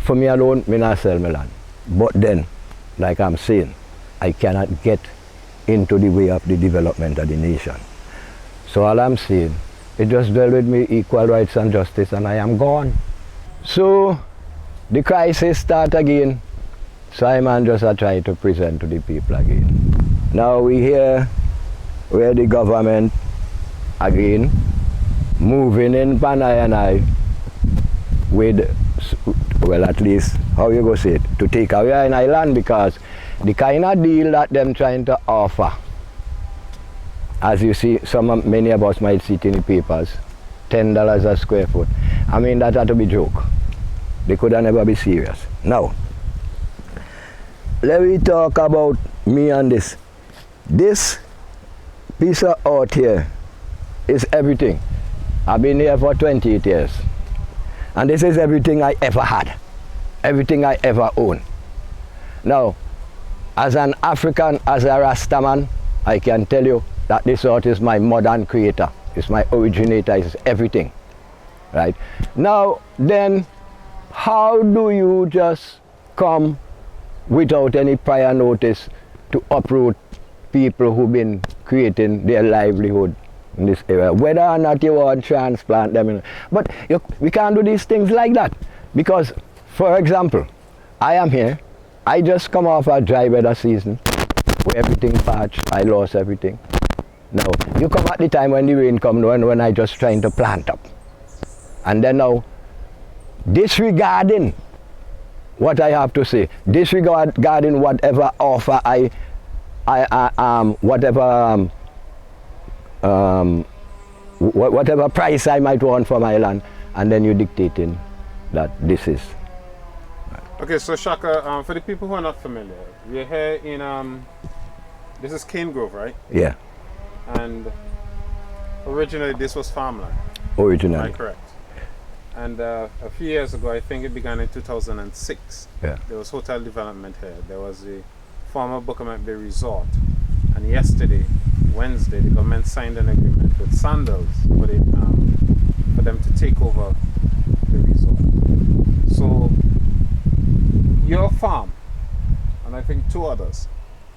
for me alone, me not sell my land. But then, like I'm saying, I cannot get into the way of the development of the nation. So all I'm saying, it just dealt with me equal rights and justice, and I am gone. So the crisis start again. Simon just try to present to the people again. Now we hear where the government again moving in Panay and I with, well, at least, how you go say it, to take away an island, because the kind of deal that them trying to offer, as you see, many of us might see it in the papers, $10 a square foot. I mean, that had to be joke. They could never be serious. Now, let me talk about me and this. This piece of art here is everything. I've been here for 28 years. And this is everything I ever had, everything I ever owned. Now, as an African, as a Rastaman, I can tell you that this art is my modern creator, it's my originator, it's everything, right? Now, then, how do you just come without any prior notice to uproot people who've been creating their livelihood in this area, whether or not you want to transplant them? But we can't do these things like that, because, for example, I am here, I just come off a dry weather season where everything parched, I lost everything. Now, you come at the time when the rain comes, when I just trying to plant up. And then now, disregarding what I have to say, disregarding whatever offer whatever price I might want for my land, and then you're dictating that this is. Okay, so Shaka, for the people who are not familiar, we're here in, this is Cane Grove, right? Yeah. And originally this was farmland. Originally. Am I correct? And a few years ago, I think it began in 2006. Yeah. There was hotel development here. There was the former Buccament Bay Resort. And yesterday, Wednesday, the government signed an agreement with Sandals for them to take over the resort. So, your farm, and I think two others.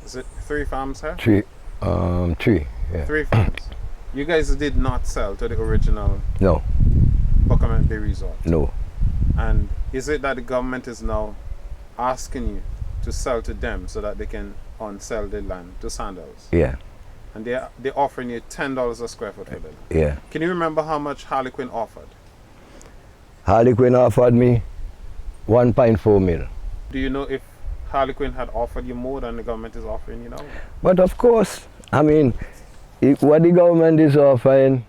Is it 3 farms here? Three, yeah. 3 farms. You guys did not sell to the original No. Buccament Bay Resort? No. And is it that the government is now asking you to sell to them so that they can unsell the land to Sandals? Yeah. And they're offering you $10 a square foot for them? Yeah. Can you remember how much Harlequin offered? Harlequin offered me 1.4 mil. Do you know if Harlequin had offered you more than the government is offering you now? But of course, I mean, what the government is offering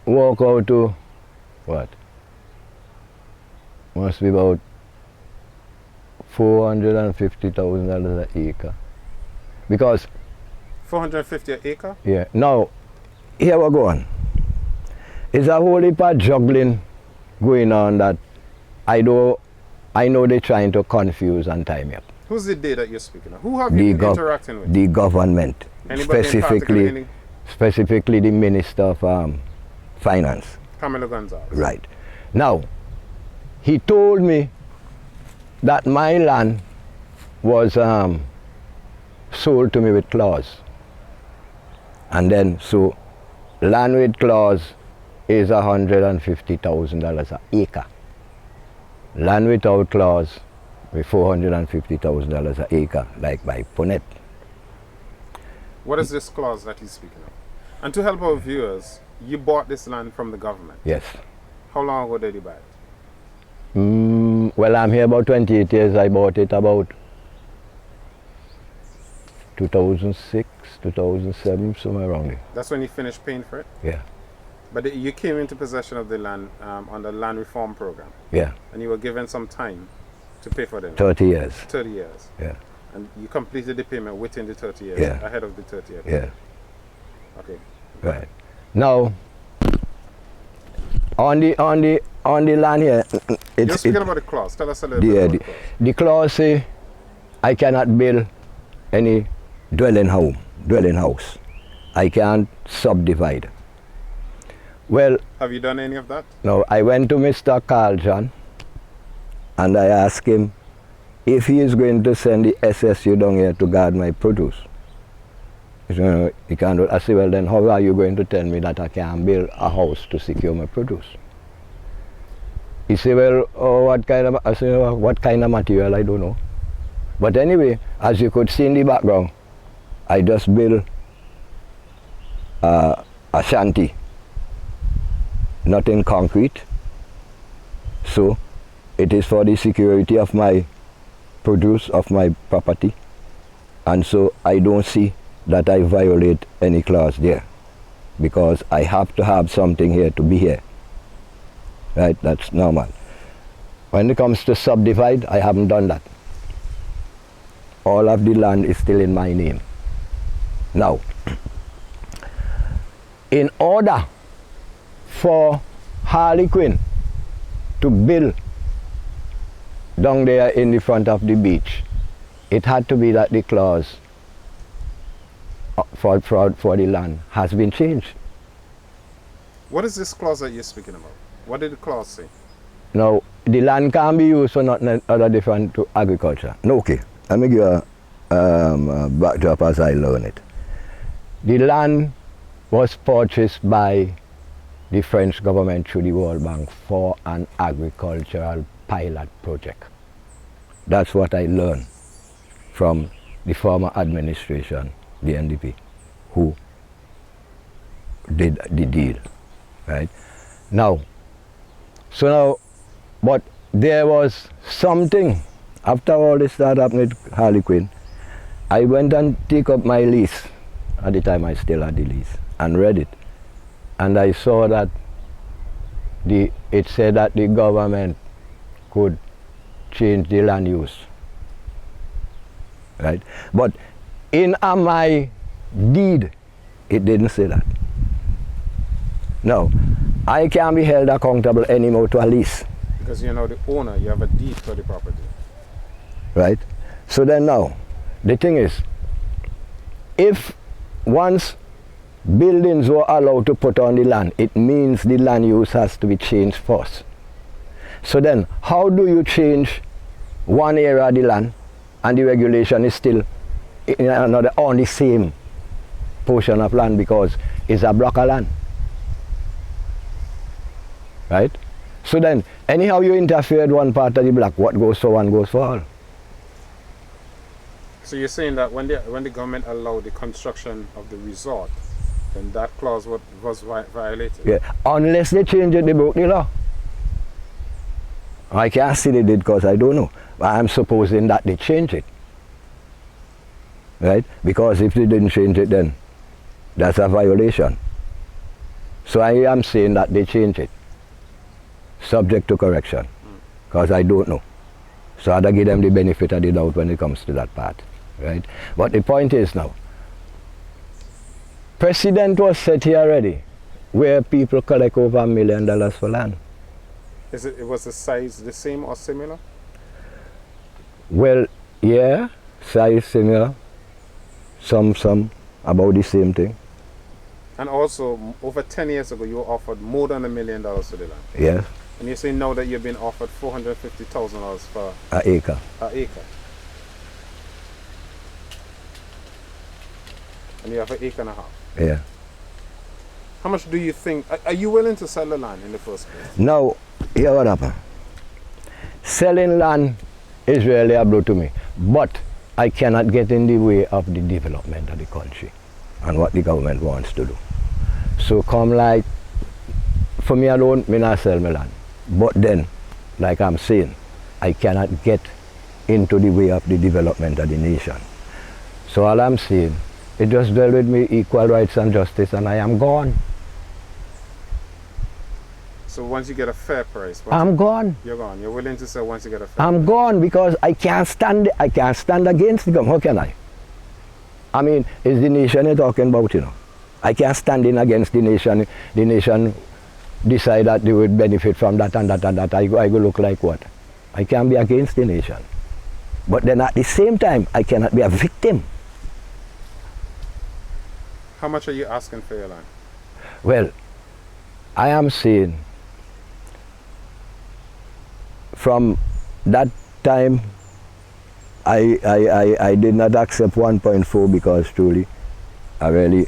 work out to what? Must be about $450,000 an acre. Because $450 an acre? yeah. Now, here we go on. It's a whole heap of juggling going on that I know they're trying to confuse and tie me up. Who's the day that you're speaking of? Who have you been interacting with? The government. Anybody Specifically the Minister of Finance. Camilo Gonzalez. Right. Now, he told me that my land was sold to me with clause. And then, so, land with clause is $150,000 an acre. Land without clause with $450,000 an acre, like by Punet. What is this clause that he's speaking of? And to help our viewers, you bought this land from the government. Yes. How long ago did you buy it? Well, I'm here about 28 years. I bought it about 2006, 2007, somewhere around there. That's when you finished paying for it? Yeah. But you came into possession of the land on the land reform program. Yeah. And you were given some time to pay for them. 30 years. 30 years. Yeah. And you completed the payment within the 30 years, Yeah. ahead of the 30 years. Yeah. Okay. Right. Now, on the land here, You're speaking about the clause. Tell us a little bit about the clause. The clause say I cannot build any dwelling house. I can't subdivide. Well, have you done any of that? no, I went to Mr. Carl John and I asked him if he is going to send the SSU down here to guard my produce. He said, he can't do it. I said, well then how are you going to tell me that I can build a house to secure my produce? He said, well, what kind of, I said, what kind of material, I don't know. But anyway, as you could see in the background, I just built a shanty, not in concrete. So it is for the security of my produce, of my property. And so I don't see that I violate any clause there, because I have to have something here to be here. Right, that's normal. When it comes to subdivide, I haven't done that. All of the land is still in my name. Now, in order for Harlequin to build down there in the front of the beach, it had to be that the clause for the land has been changed. What is this clause that you're speaking about? What did the clause say? Now, the land can be used for nothing other different to agriculture. No, okay. Let me give you a backdrop as I learn it. The land was purchased by the French government through the World Bank for an agricultural pilot project. That's what I learned from the former administration, the NDP, who did the deal, right? Now, but there was something, after all this started happening with Harlequin, I went and took up my lease, at the time I still had the lease, and read it. And I saw that it said that the government could change the land use, right? But in my deed, it didn't say that. Now, I can't be held accountable anymore to a lease. Because you're now the owner, you have a deed for the property. Right? So then now, the thing is, if once buildings were allowed to put on the land, it means the land use has to be changed first. So then, how do you change one area of the land and the regulation is still in another on the same portion of land because it's a block of land? Right? So then, anyhow you interfered one part of the block, what goes for one goes for all. So you're saying that when the government allowed the construction of the resort, then that clause was violated? Yeah, unless they change it, they broke the law. I can't say they did because I don't know. But I'm supposing that they changed it. Right? Because if they didn't change it, then that's a violation. So I am saying that they changed it, subject to correction, because I don't know. So I'd give them the benefit of the doubt when it comes to that part. Right? But the point is now, precedent was set here already, where people collect over $1 million for land. Was the size the same or similar? Well, yeah, size similar, some about the same thing. And also, over 10 years ago, you were offered more than $1 million for the land. Yes. And you're saying now that you've been offered $450,000 for an acre. An acre. And you have an acre and a half. Yeah. How much do you think, are you willing to sell the land in the first place? Now, here what happened. Selling land is really a blow to me, but I cannot get in the way of the development of the country and what the government wants to do. So come like, for me alone, me not sell my land. But then, like I'm saying, I cannot get into the way of the development of the nation. So all I'm saying, it just dealt with me equal rights and justice and I am gone. So once you get a fair price, I'm gone. You're gone. You're willing to sell once you get a fair I'm price. gone because I can't stand against the government. How can I? I mean, it's the nation you're talking about, you know. I can't stand in against the nation. The nation decide that they would benefit from that and that and that. I go look like what? I can't be against the nation. But then at the same time, I cannot be a victim. How much are you asking for your land? Well, I am saying from that time I did not accept 1.4 because truly I really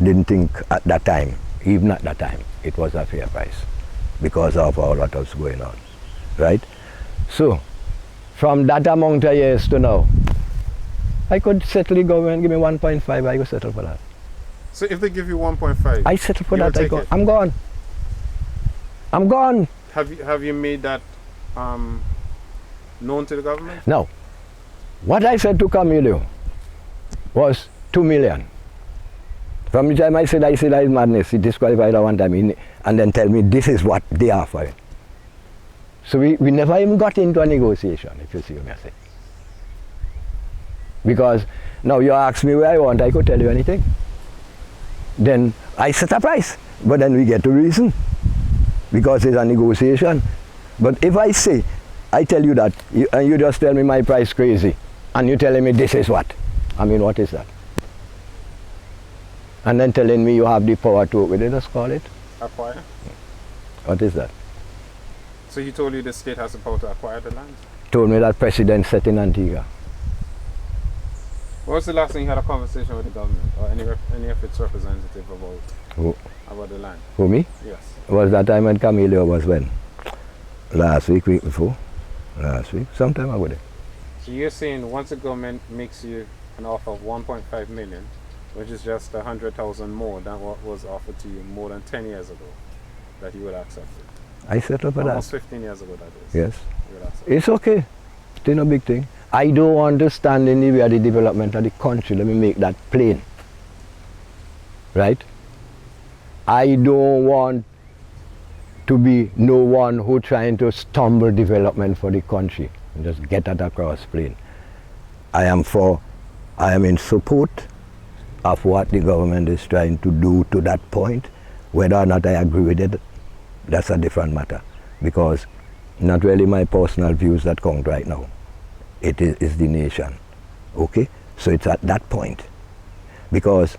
didn't think at that time, even at that time, it was a fair price because of all what was going on, right? So, from that amount of years to now, I could settle the government, give me 1.5, I could settle for that. So if they give you 1.5, I settle for you'll that, take it? I'm gone. I'm gone. Have you made that known to the government? No. What I said to Camilo was 2 million. From the time I said that is madness, he disqualified at one time and then tell me this is what they are offering. So we never even got into a negotiation, if you see what I say. Because now you ask me where I want, I could tell you anything. Then I set a price, but then we get to reason because it's a negotiation. But if I say, I tell you that, and you just tell me my price crazy, and you telling me this is what? I mean, what is that? And then telling me you have the power to, what did just call it? Acquire? What is that? So he told you the state has the power to acquire the land? Told me that president set in Antigua. What was the last time you had a conversation with the government or any of its representative about the land? Who, me? Yes. Was that time when Camilo was when? Last week before? Last week, sometime ago there. So you're saying once the government makes you an offer of 1.5 million, which is just 100,000 more than what was offered to you more than 10 years ago, that you would accept it? I settled for Almost that. 15 years ago, that is. Yes. You would accept it. It's okay. It's no big thing. I don't understand in the way of the development of the country. Let me make that plain. Right? I don't want to be no one who trying to stumble development for the country. Just get that across plain. I am in support of what the government is trying to do to that point. Whether or not I agree with it, that's a different matter. Because not really my personal views that count right now. It is the nation. Okay? So it's at that point. Because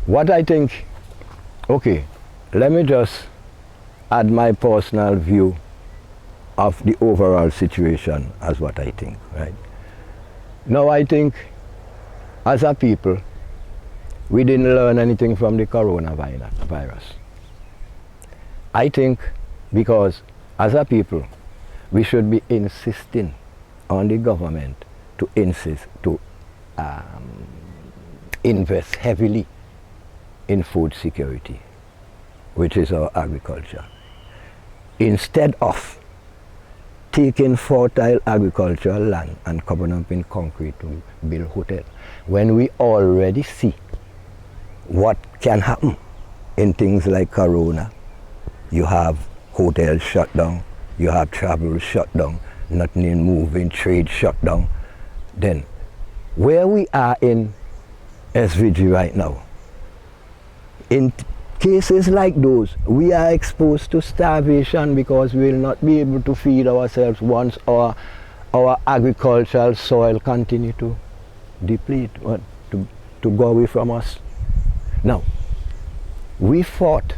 what I think, okay, let me just add my personal view of the overall situation as what I think, right? Now I think as a people, we didn't learn anything from the coronavirus. I think because as a people, we should be insisting on the government to invest heavily in food security, which is our agriculture. Instead of taking fertile agricultural land and covering up in concrete to build hotels, when we already see what can happen in things like corona. You have hotels shut down, you have travel shut down, nothing in moving, trade shut down. Then, where we are in SVG right now, in cases like those, we are exposed to starvation because we will not be able to feed ourselves once our agricultural soil continue to deplete, or to go away from us. Now, we fought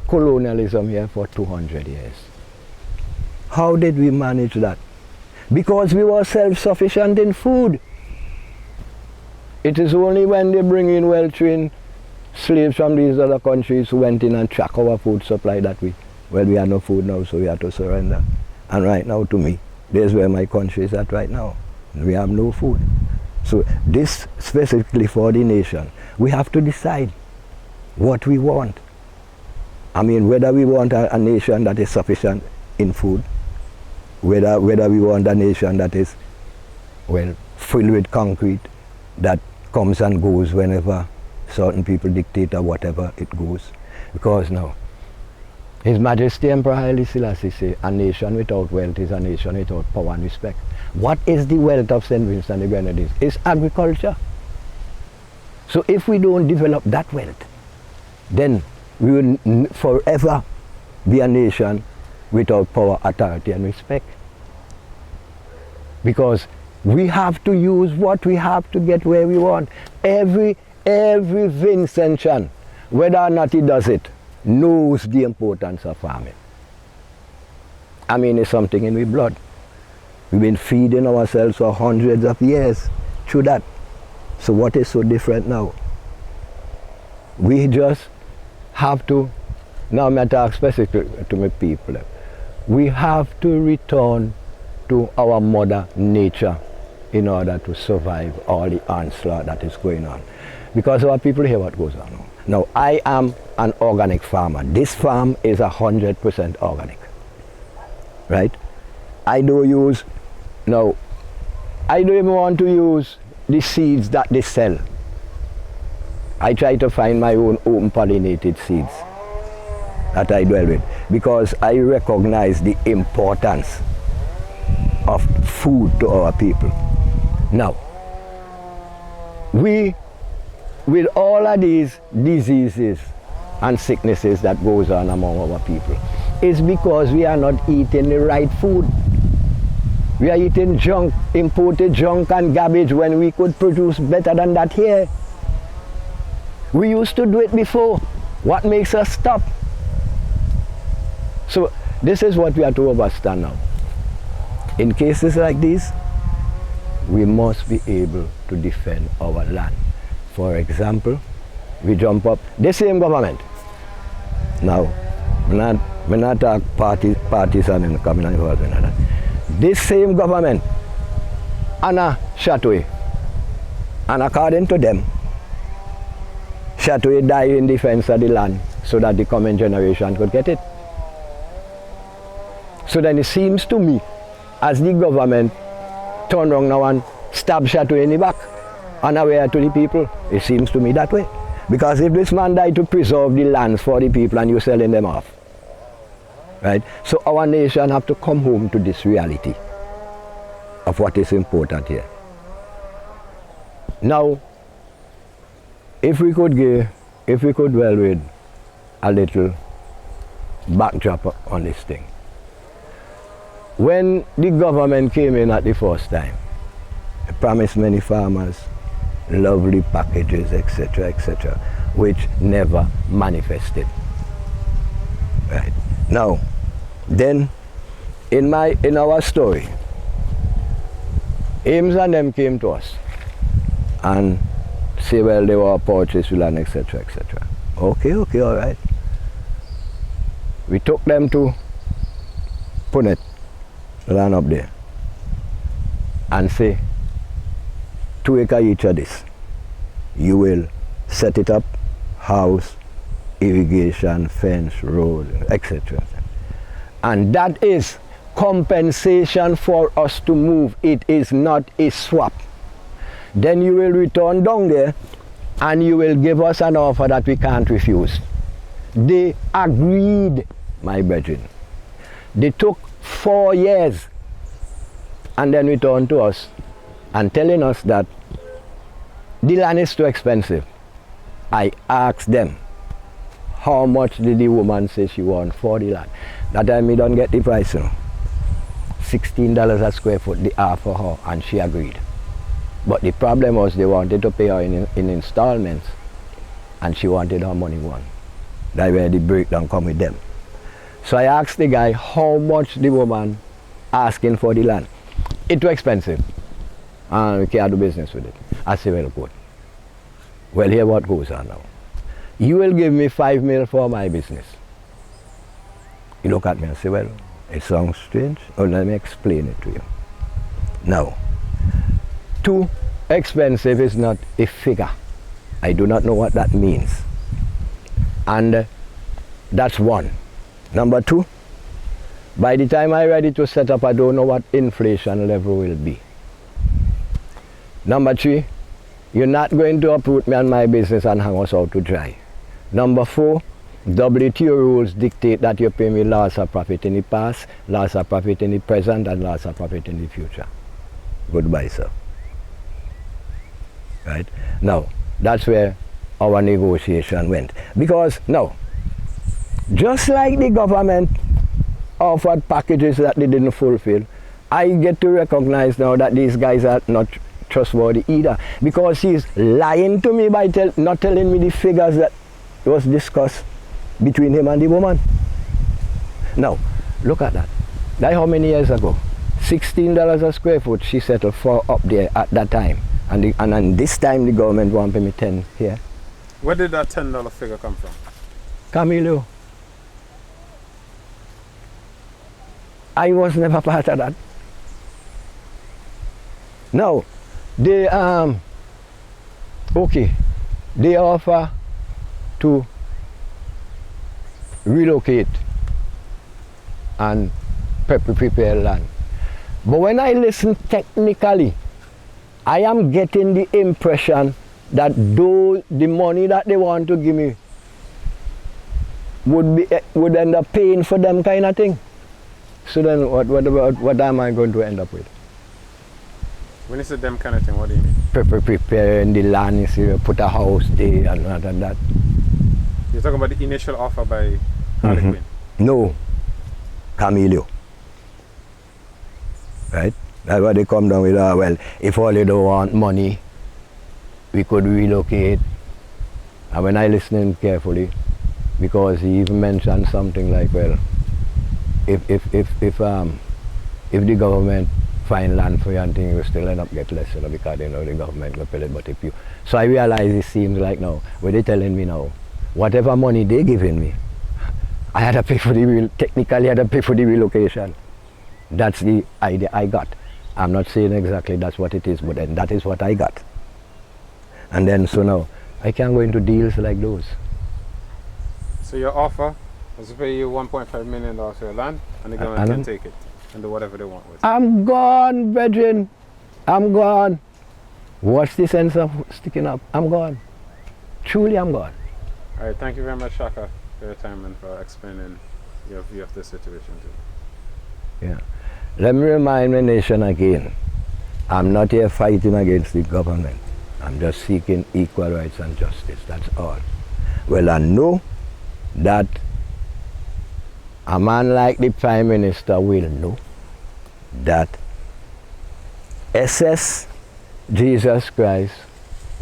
colonialism here for 200 years. How did we manage that? Because we were self-sufficient in food. It is only when they bring in well-trained slaves from these other countries who went in and track our food supply that we have no food now, so we have to surrender. And right now, to me, there's where my country is at right now. We have no food. So this specifically for the nation, we have to decide what we want. I mean, whether we want a nation that is sufficient in food, whether we want a nation that is, well, filled with concrete, that comes and goes whenever certain people dictate or whatever it goes. Because now, His Majesty Emperor Haile Selassie say, a nation without wealth is a nation without power and respect. What is the wealth of St. Vincent and the Grenadines? It's agriculture. So if we don't develop that wealth, then we will forever be a nation without power, authority and respect. Because we have to use what we have to get where we want. Every Vincentian, whether or not he does it, knows the importance of farming. I mean, it's something in our blood. We've been feeding ourselves for hundreds of years through that. So what is so different now? We just have to, now I'm talking specifically to my people, we have to return to our mother nature in order to survive all the onslaught that is going on. Because our people hear what goes on now. Now, I am an organic farmer. This farm is 100% organic, right? I don't use, now, I don't even want to use the seeds that they sell. I try to find my own open pollinated seeds that I dwell with, because I recognize the importance of food to our people. Now, we, with all of these diseases and sicknesses that goes on among our people, it's because we are not eating the right food. We are eating junk, imported junk and garbage, when we could produce better than that here. We used to do it before. What makes us stop? So this is what we have to understand now. In cases like these, we must be able to defend our land. For example, we jump up, the same government. Now, we're not talking parties and coming involved in that. This same government, Anna Shatwe, and according to them, Shatwe died in defense of the land so that the coming generation could get it. So then it seems to me, as the government turn around now and stab Shatwe in the back, unaware to the people, it seems to me that way. Because if this man died to preserve the lands for the people and you're selling them off, right? So our nation have to come home to this reality of what is important here. Now, if we could dwell with a little backdrop on this thing. When the government came in at the first time, it promised many farmers lovely packages, etc., which never manifested. Right. Now, then, in our story, Ames and them came to us and say, well, they were purchased land, etc. Okay, all right. We took them to Punet, land up there, and say, 2 acres each of this. You will set it up, house, irrigation, fence, road, etc. And that is compensation for us to move. It is not a swap. Then you will return down there and you will give us an offer that we can't refuse. They agreed, my brethren. They took 4 years and then returned to us and telling us that the land is too expensive. I asked them, how much did the woman say she want for the land? That time we don't get the price, you know. $16 a square foot, the half for her, and she agreed. But the problem was they wanted to pay her in installments, and she wanted her money one. That's where the breakdown come with them. So I asked the guy how much the woman asking for the land. It's too expensive, and we can't do business with it. I said, well, good. Well, here what goes on now. You will give me $5 million for my business. You look at me and say, well, it sounds strange. Oh, let me explain it to you. Now, too expensive is not a figure. I do not know what that means. And that's one. Number two, by the time I'm ready to set up, I don't know what inflation level will be. Number three, you're not going to uproot me and my business and hang us out to dry. Number four, WTO rules dictate that you pay me loss of profit in the past, loss of profit in the present, and loss of profit in the future. Goodbye, sir. Right? Now, that's where our negotiation went. Because now, just like the government offered packages that they didn't fulfill, I get to recognize now that these guys are not trustworthy either, because he's lying to me by not telling me the figures that was discussed between him and the woman. Now, look at that. That how many years ago? $16 a square foot she settled for up there at that time. And then this time the government want to pay me 10 here. Where did that $10 figure come from? Camilo. I was never part of that. Now, they they offer to relocate and prepare land. But when I listen technically, I am getting the impression that the money that they want to give me would end up paying for them kind of thing. So then what am I going to end up with? When you say them kind of thing, what do you mean? Preparing the land, put a house there and that. You're talking about the initial offer by Harlequin? No, Camilo. Right? That's why they come down with, well, if all you don't want money, we could relocate. And when I listen carefully, because he even mentioned something like, well, if the government find land for you and things, you still end up get less, because they know the government will pay it. But if you, so I realize it seems like now, what they're telling me now, whatever money they giving me, I had to pay for technically I had to pay for the relocation. That's the idea I got. I'm not saying exactly that's what it is, but then that is what I got. And then so now, I can't go into deals like those. So your offer was to pay you $1.5 million for your land, and the government can take it and do whatever they want with it. I'm gone, brethren. I'm gone. What's the sense of sticking up? I'm gone. Truly, I'm gone. All right, thank you very much, Shaka, for your time and for explaining your view of the situation too. Yeah. Let me remind my nation again, I'm not here fighting against the government. I'm just seeking equal rights and justice, that's all. Well, I know that a man like the Prime Minister will know that SS Jesus Christ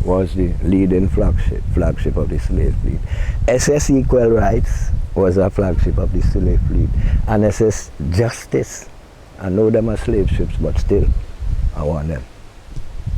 was the leading flagship of the slave fleet. SS Equal Rights was a flagship of the slave fleet. And SS Justice, I know them are slave ships, but still, I want them.